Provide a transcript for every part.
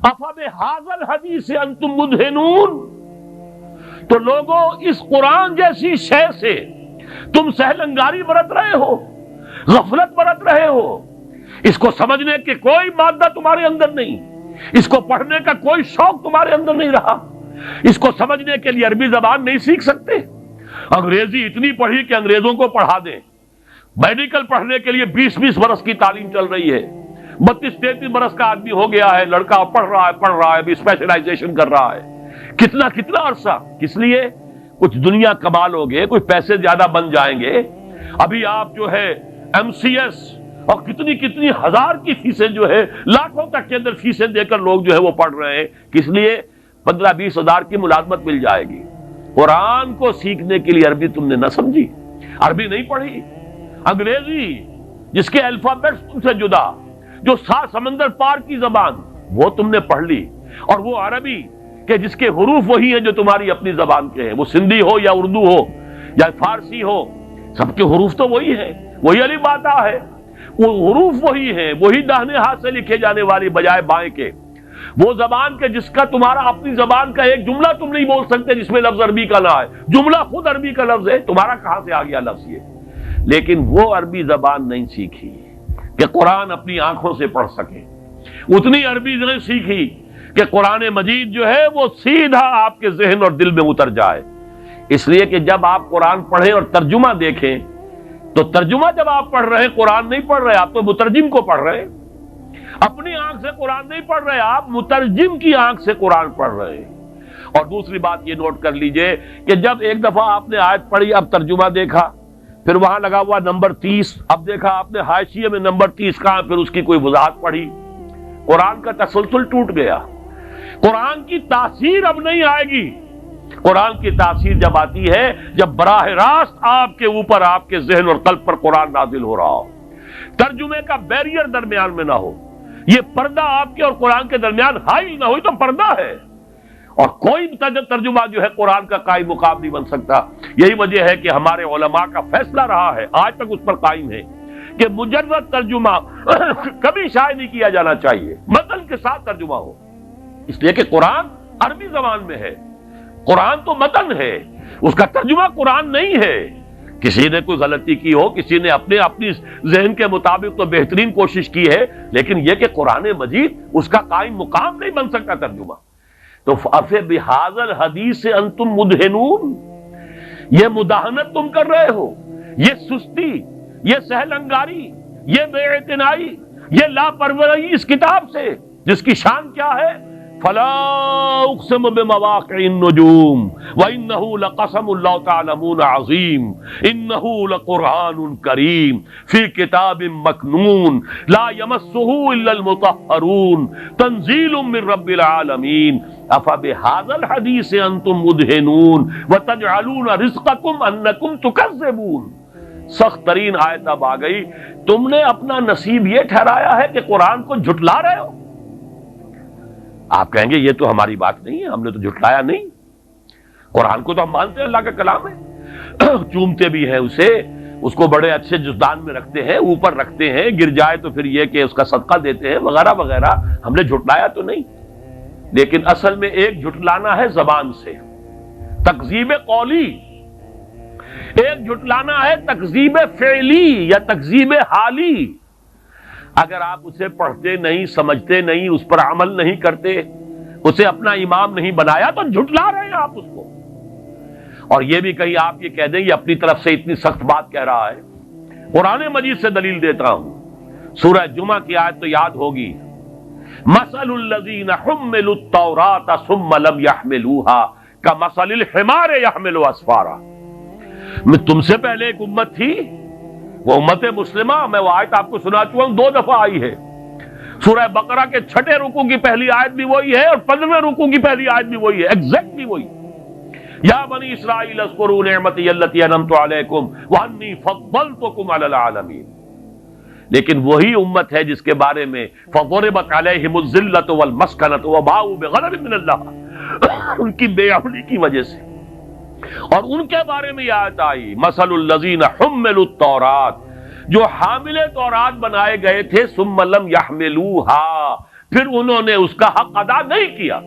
افبہذا الحدیث انتم مدہنون، تو لوگوں اس قرآن جیسی شے سے تم سہلنگاری برت رہے ہو، غفلت برت رہے ہو، اس کو سمجھنے کی کوئی مادہ تمہارے اندر نہیں، اس کو پڑھنے کا کوئی شوق تمہارے اندر نہیں رہا، اس کو سمجھنے کے لیے عربی زبان نہیں سیکھ سکتے، انگریزی اتنی پڑھی کہ انگریزوں کو پڑھا دیں، میڈیکل پڑھنے کے لیے 20 برس کی تعلیم چل رہی ہے، 32-33 برس کا آدمی ہو گیا ہے، لڑکا پڑھ رہا ہے ابھی اسپیشلائزیشن کر رہا ہے، کتنا عرصہ، کس لیے؟ کچھ دنیا کما لو گے، کچھ پیسے زیادہ بن جائیں گے۔ ابھی آپ جو ہے MCS اور کتنی ہزار کی فیسیں جو ہے، لاکھوں تک کے اندر فیسیں دے کر لوگ جو ہے وہ پڑھ رہے ہیں، کس لیے؟ 15-20 ہزار کی ملازمت مل جائے گی۔ قرآن کو سیکھنے کے لیے عربی تم نے نہ سمجھی، عربی نہیں پڑھی، انگریزی جس کے الفابیٹس تم سے جدا، جو 7 سمندر پار کی زبان، وہ تم نے پڑھ لی، اور وہ عربی کہ جس کے حروف وہی ہیں جو تمہاری اپنی زبان کے ہیں، وہ سندھی ہو یا اردو ہو یا فارسی ہو، سب کے حروف تو وہی ہیں، وہی الف با تا ہے، وہ حروف وہی ہیں، وہی داہنے ہاتھ سے لکھے جانے والی بجائے بائیں کے، وہ زبان کے جس کا تمہارا اپنی زبان کا ایک جملہ تم نہیں بول سکتے جس میں لفظ عربی کا نہ ہے، جملہ خود عربی کا لفظ ہے، تمہارا کہاں سے آ گیا لفظ یہ؟ لیکن وہ عربی زبان نہیں سیکھی کہ قرآن اپنی آنکھوں سے پڑھ سکے، اتنی عربی نہیں سیکھی کہ قرآن مجید جو ہے وہ سیدھا آپ کے ذہن اور دل میں اتر جائے۔ اس لیے کہ جب آپ قرآن پڑھیں اور ترجمہ دیکھیں تو ترجمہ جب آپ پڑھ رہے ہیں، قرآن نہیں پڑھ رہے، آپ تو مترجم کو پڑھ رہے ہیں، اپنی آنکھ سے قرآن نہیں پڑھ رہے، آپ مترجم کی آنکھ سے قرآن پڑھ رہے ہیں۔ اور دوسری بات یہ نوٹ کر لیجئے کہ جب ایک دفعہ آپ نے آیت پڑھی، اب ترجمہ دیکھا، پھر وہاں لگا ہوا نمبر 30، اب دیکھا آپ نے حاشیے میں نمبر 30 کہاں، پھر اس کی کوئی وضاحت پڑھی، قرآن کا تسلسل ٹوٹ گیا، قرآن کی تاثیر اب نہیں آئے گی۔ قرآن کی تاثیر جب آتی ہے جب براہ راست آپ کے اوپر، آپ کے ذہن اور قلب پر قرآن نازل ہو رہا ہو، ترجمے کا بیریئر درمیان میں نہ ہو، یہ پردہ آپ کے اور قرآن کے درمیان حائل نہ ہوئی تو پردہ ہے، اور کوئی ترجمہ جو ہے قرآن کا قائم مقام نہیں بن سکتا۔ یہی وجہ ہے کہ ہمارے علماء کا فیصلہ رہا ہے، آج تک اس پر قائم ہے، کہ مجرد ترجمہ کبھی شائع نہیں کیا جانا چاہیے، متن کے ساتھ ترجمہ ہو، اس لیے کہ قرآن عربی زبان میں ہے، قرآن تو متن ہے، اس کا ترجمہ قرآن نہیں ہے۔ کسی نے کوئی غلطی کی ہو، کسی نے اپنی ذہن کے مطابق تو بہترین کوشش کی ہے، لیکن یہ کہ قرآن مجید اس کا قائم مقام نہیں بن سکتا ترجمہ۔ تو فَبِهَذَا الْحَدِيثِ أَنْتُمْ مُدْهِنُونَ، یہ مداہنت تم کر رہے ہو، یہ سستی، یہ سہل انگاری، یہ بے اعتنائی، یہ لاپرواہی اس کتاب سے جس کی شان کیا ہے؟ فَلَا أُقْسِمُ بِمَوَاقِعِ النُّجُومِ وَإِنَّهُ لَقَسَمٌ لَوْ تَعْلَمُونَ عَظِيمٌ إِنَّهُ لَقُرْآنٌ كَرِيمٌ فِي كِتَابٍ مَّكْنُونٍ لَا يَمَسُّهُ إِلَّا الْمُطَهَّرُونَ تَنزِيلٌ مِّن رَّبِّ الْعَالَمِينَ أَفَبِهَذَا الْحَدِيثِ أَنتُم مُّدْهِنُونَ وَتَجْعَلُونَ رِزْقَكُمْ أَنَّكُمْ تُكَذِّبُونَ۔ سخت ترین آیت اب آ گئی، تم نے اپنا نصیب یہ ٹھہرایا ہے کہ قرآن کو جھٹلا رہے ہو۔ آپ کہیں گے یہ تو ہماری بات نہیں ہے، ہم نے تو جھٹلایا نہیں، قرآن کو تو ہم مانتے ہیں، اللہ کا کلام ہے، چومتے بھی ہیں اسے، اس کو بڑے اچھے جزدان میں رکھتے ہیں، اوپر رکھتے ہیں، گر جائے تو پھر یہ کہ اس کا صدقہ دیتے ہیں وغیرہ وغیرہ، ہم نے جھٹلایا تو نہیں۔ لیکن اصل میں ایک جھٹلانا ہے زبان سے، تکذیب قولی، ایک جھٹلانا ہے تکذیب فعلی یا تکذیب حالی۔ اگر آپ اسے پڑھتے نہیں، سمجھتے نہیں، اس پر عمل نہیں کرتے، اسے اپنا امام نہیں بنایا تو جھٹلا رہے ہیں آپ اس کو۔ اور یہ بھی کہیں آپ یہ کہہ دیں یہ اپنی طرف سے اتنی سخت بات کہہ رہا ہے، قرآن مجید سے دلیل دیتا ہوں، سورہ جمعہ کی آیت تو یاد ہوگی، مثل الذین حملوا التوراۃ ثم لم يحملوها کمثل الحمار يحمل اسفارا۔ میں تم سے پہلے ایک امت تھی، وہ امت مسلمہ، میں وہ آیت آپ کو سنا چکا ہوں، 2 دفعہ آئی ہے، سورہ بقرہ کے 6 رکوع کی پہلی آیت بھی وہی ہے اور 15ویں رکوع کی پہلی آیت بھی وہی ہے، ایگزیکٹلی وہی، یا بنی اسرائیل اذکروا نعمتی التی انعمت علیکم وانی فضلتکم علی العالمین۔ لیکن وہی امت ہے جس کے بارے میں فضربت علیہم الذلۃ والمسکنۃ وباؤوا بغضب من اللہ، ان کی بے عملی کی وجہ سے، اور ان کے بارے میں یہ آیت آئی مثل الذین حملوا التوراۃ، جو حامل تورات بنائے گئے تھے، ثم لم یحملوها، پھر انہوں نے اس کا حق ادا نہیں کیا،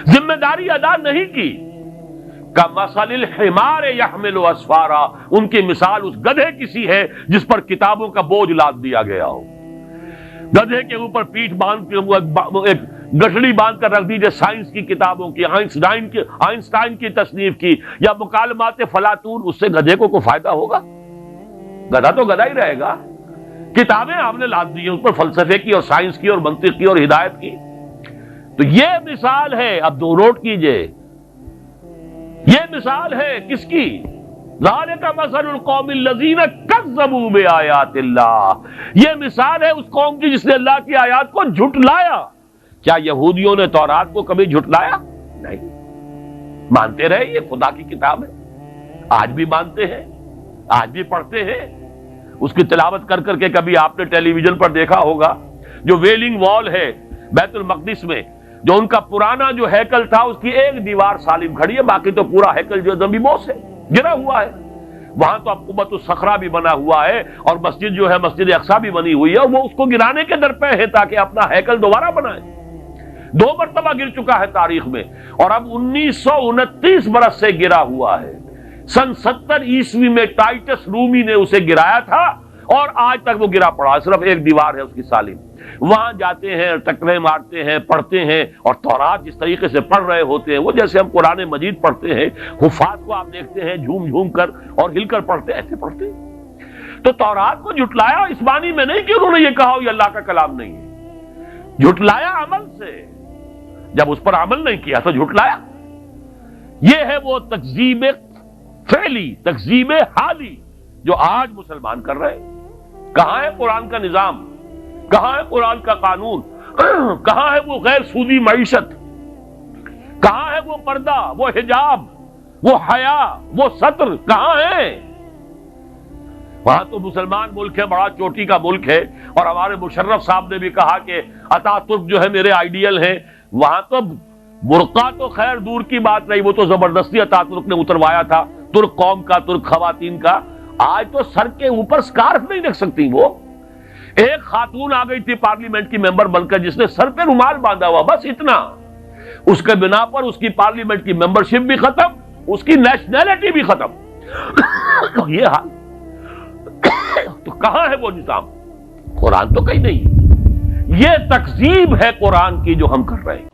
ذمہ داری ادا نہیں کی۔ کمثل الحمار یحمل اسفارا، ان کی مثال اس گدھے کی سی ہے جس پر کتابوں کا بوجھ لاد دیا گیا ہو۔ گدھے کے اوپر پیٹھ باندھ کے ایک گٹھڑی باندھ کر رکھ دیجیے سائنس کی کتابوں کی، آئنسٹائن کی تصنیف کی یا مکالمات فلاطون، اس سے گدھے کو کوئی فائدہ ہوگا؟ گدھا تو گدھا ہی رہے گا۔ کتابیں آپ نے لاد دی ہیں اس پر، فلسفے کی اور سائنس کی اور منطق کی اور ہدایت کی۔ تو یہ مثال ہے، اب دو نوٹ کیجئے، یہ مثال ہے کس کی؟ ذالک مثل القوم الذین کذبوا بآیات اللہ، یہ مثال ہے اس قوم کی جس نے اللہ کی آیات کو جھٹلایا۔ کیا یہودیوں نے تورات کو کبھی جھٹلایا؟ نہیں، مانتے رہے یہ خدا کی کتاب ہے، آج بھی مانتے ہیں، آج بھی پڑھتے ہیں اس کی تلاوت کر کر کے۔ کبھی آپ نے ٹیلی ویژن پر دیکھا ہوگا جو ویلنگ وال ہے بیت المقدس میں، جو ان کا پرانا جو ہیکل تھا اس کی ایک دیوار سالم کھڑی ہے، باقی تو پورا ہیکل جو زمین بوس ہے، گرا ہوا ہے۔ وہاں تو اب قبۃ الصخرہ بھی بنا ہوا ہے اور مسجد جو ہے مسجد اقصیٰ بھی بنی ہوئی ہے، وہ اس کو گرانے کے درپے ہے تاکہ اپنا ہیکل دوبارہ بنائے۔ 2 مرتبہ گر چکا ہے تاریخ میں، اور اب 1929 برس سے گرا ہوا ہے۔ سن 70 عیسوی میں ٹائٹس رومی نے اسے گرایا تھا اور آج تک وہ گرا پڑا، صرف ایک دیوار ہے اس کی سالم۔ وہاں جاتے ہیں، ٹکرے مارتے ہیں، پڑھتے ہیں، اور تورات جس طریقے سے پڑھ رہے ہوتے ہیں وہ جیسے ہم قرآن مجید پڑھتے ہیں، حفاظ کو آپ دیکھتے ہیں جھوم جھوم کر اور ہل کر پڑھتے ہیں، ایسے پڑھتے ہیں۔ تو تورات کو جھٹلایا اس معنی میں نہیں کہ انہوں نے یہ کہا یہ اللہ کا کلام نہیں ہے، جھٹلایا عمل سے، جب اس پر عمل نہیں کیا تو جھٹلایا۔ یہ ہے وہ تکذیب فعلی، تکذیب حالی جو آج مسلمان کر رہے ہیں۔ کہاں ہے قرآن کا نظام؟ کہاں ہے قرآن کا قانون؟ کہاں ہے وہ غیر سودی معیشت؟ کہاں ہے وہ پردہ، وہ حجاب، وہ حیا، وہ ستر؟ کہاں ہے؟ وہاں تو مسلمان ملک ہے، بڑا چوٹی کا ملک ہے، اور ہمارے مشرف صاحب نے بھی کہا کہ اتا ترک جو ہے میرے آئیڈیل ہیں۔ وہاں تو برقع تو خیر دور کی بات نہیں، وہ تو زبردستی اتا ترک نے اتروایا تھا، ترک قوم کا، ترک خواتین کا۔ آج تو سر کے اوپر سکارف نہیں رکھ سکتی وہ۔ ایک خاتون آ گئی تھی پارلیمنٹ کی ممبر بن کر جس نے سر پہ رومال باندھا ہوا، بس اتنا، اس کے بنا پر اس کی پارلیمنٹ کی ممبرشپ بھی ختم، اس کی نیشنلٹی بھی ختم۔ یہ حال تو کہاں ہے وہ نظام؟ قرآن تو کہیں نہیں۔ یہ تکذیب ہے قرآن کی جو ہم کر رہے ہیں۔